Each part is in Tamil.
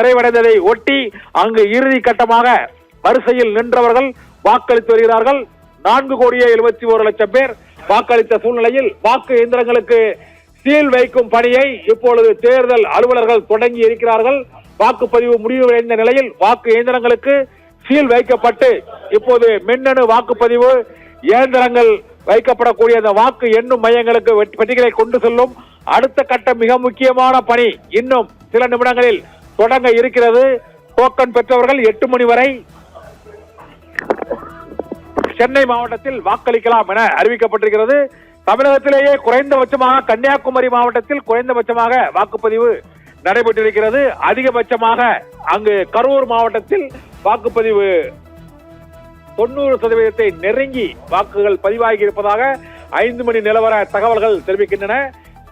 நிறைவடைந்ததை ஒட்டி அங்கு இறுதி கட்டமாக வரிசையில் நின்றவர்கள் வாக்களித்து வருகிறார்கள். 4,71,00,000 பேர் வாக்களித்த சூழ்நிலையில் வாக்கு இயந்திரங்களுக்கு சீல் வைக்கும் பணியை இப்பொழுது தேர்தல் அலுவலர்கள் தொடங்கி இருக்கிறார்கள். வாக்குப்பதிவு முடிவடைந்த நிலையில் வாக்கு இயந்திரங்களுக்கு சீல் வைக்கப்பட்டு இப்போது மின்னணு வாக்குப்பதிவு இயந்திரங்கள் வைக்கப்படக்கூடிய அந்த வாக்கு எண்ணும் மையங்களுக்கு பெட்டிகளை கொண்டு செல்லும் அடுத்த கட்ட மிக முக்கியமான பணி இன்னும் சில நிமிடங்களில் தொடங்க இருக்கிறது. டோக்கன் பெற்றவர்கள் 8 மணி வரை சென்னை மாவட்டத்தில் வாக்களிக்கலாம் என அறிவிக்கப்பட்டிருக்கிறது. தமிழகத்திலேயே குறைந்தபட்சமாக கன்னியாகுமரி மாவட்டத்தில் குறைந்தபட்சமாக வாக்குப்பதிவு நடைபெற்றிருக்கிறது. அதிகபட்சமாக அங்கு கரூர் மாவட்டத்தில் வாக்குப்பதிவு 90% நெருங்கி வாக்குகள் பதிவாகி இருப்பதாக 5 மணி நிலவர தகவல்கள் தெரிவிக்கின்றன.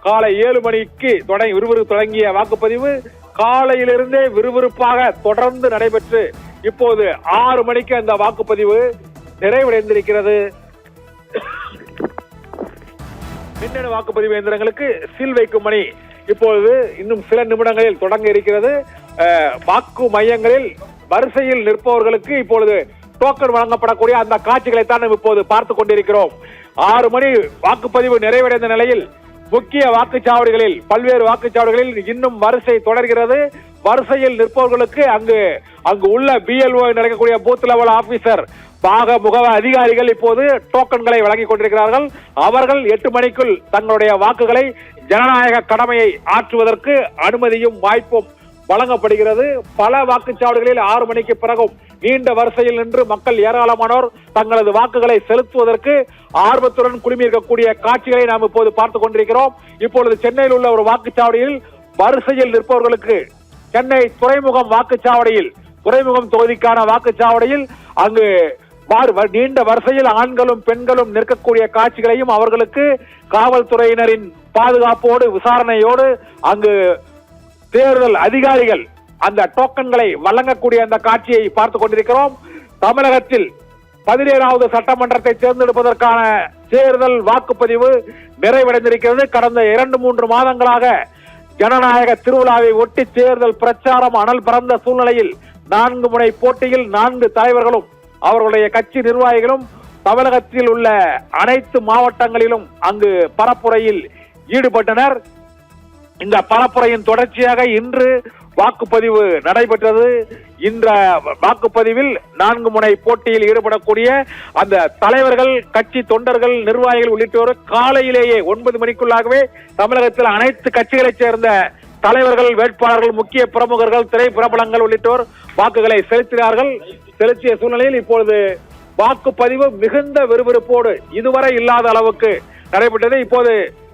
காலை 7 மணிக்கு விறுவிறுப்பு தொடங்கிய வாக்குப்பதிவு காலையிலிருந்தே விறுவிறுப்பாக தொடர்ந்து நடைபெற்று இப்போது 6 மணிக்கு அந்த வாக்குப்பதிவு நிறைவடைந்திருக்கிறது. மின்னணு வாக்குப்பதிவு இயந்திரங்களுக்கு சீல் வைக்கும் பணி இப்பொழுது இன்னும் சில நிமிடங்களில் தொடங்க இருக்கிறது. வாக்கு மையங்களில் வரிசையில் நிற்பவர்களுக்கு இப்பொழுது டோக்கன் வழங்கப்படக்கூடிய அந்த காட்சிகளை தான் இப்போது பார்த்துக் கொண்டிருக்கிறோம். 6 மணி வாக்குப்பதிவு நிறைவடைந்த நிலையில் முக்கிய வாக்குச்சாவடிகளில் பல்வேறு வாக்குச்சாவடிகளில் இன்னும் வரிசை தொடர்கிறது. வரிசையில் நிற்பவர்களுக்கு அங்கு உள்ள BLO நடக்கக்கூடிய பூத் லெவல் ஆபீசர் முகவ அதிகாரிகள் இப்போது டோக்கன்களை வழங்கிக் கொண்டிருக்கிறார்கள். அவர்கள் 8 மணிக்குள் தங்களுடைய வாக்குகளை ஜனநாயக கடமையை ஆற்றுவதற்கு அனுமதியும் வாய்ப்பும் வழங்கப்படுகிறது. பல வாக்குச்சாவடிகளில் 6 மணிக்கு பிறகும் நீண்ட வரிசையில் நின்று மக்கள் ஏராளமானோர் தங்களது வாக்குகளை செலுத்துவதற்கு ஆர்வத்துடன் குழுமியிருக்கக்கூடிய காட்சிகளை நாம் இப்போது பார்த்துக் கொண்டிருக்கிறோம். இப்பொழுது சென்னையில் உள்ள ஒரு வாக்குச்சாவடியில் வரிசையில் நிற்பவர்களுக்கு சென்னை துறைமுகம் வாக்குச்சாவடியில் துறைமுகம் தொகுதிக்கான வாக்குச்சாவடியில் அங்கு நீண்ட வரிசையில் ஆண்களும் பெண்களும் நிற்கக்கூடிய காட்சிகளையும் அவர்களுக்கு காவல்துறையினரின் பாதுகாப்போடு விசாரணையோடு அங்கு தேர்தல் அதிகாரிகள் அந்த டோக்கன்களை வழங்கக்கூடிய அந்த காட்சியை பார்த்துக் கொண்டிருக்கிறோம். தமிழகத்தில் 17வது சட்டமன்றத்தை தேர்ந்தெடுப்பதற்கான தேர்தல் வாக்குப்பதிவு நிறைவடைந்திருக்கிறது. கடந்த 2-3 மாதங்களாக ஜனநாயக திருவிழாவை ஒட்டி தேர்தல் பிரச்சாரம் அனல் பறந்த சூழ்நிலையில் 4 முனை போட்டியில் 4 தலைவர்களும் அவர்களுடைய கட்சி நிர்வாகிகளும் தமிழகத்தில் உள்ள அனைத்து மாவட்டங்களிலும் அங்கு பரப்புரையில் ஈடுபட்டனர். இந்த பரப்புரையின் தொடர்ச்சியாக இன்று வாக்குப்பதிவு நடைபெற்றது. இந்த வாக்குப்பதிவில் 4 முனை போட்டியில் ஈடுபடக்கூடிய அந்த தலைவர்கள் கட்சி தொண்டர்கள் நிர்வாகிகள் உள்ளிட்டோர் காலையிலேயே 9 மணிக்குள்ளாகவே தமிழகத்தில் அனைத்து கட்சிகளைச் சேர்ந்த தலைவர்கள் வேட்பாளர்கள் முக்கிய பிரமுகர்கள் திரைப்பிரபலங்கள் உள்ளிட்டோர் வாக்குகளை செலுத்திய சூழ்நிலையில் இப்பொழுது வாக்குப்பதிவு மிகுந்த விறுவிறுப்போடு இதுவரை இல்லாத அளவுக்கு நடைபெற்றது. இப்போது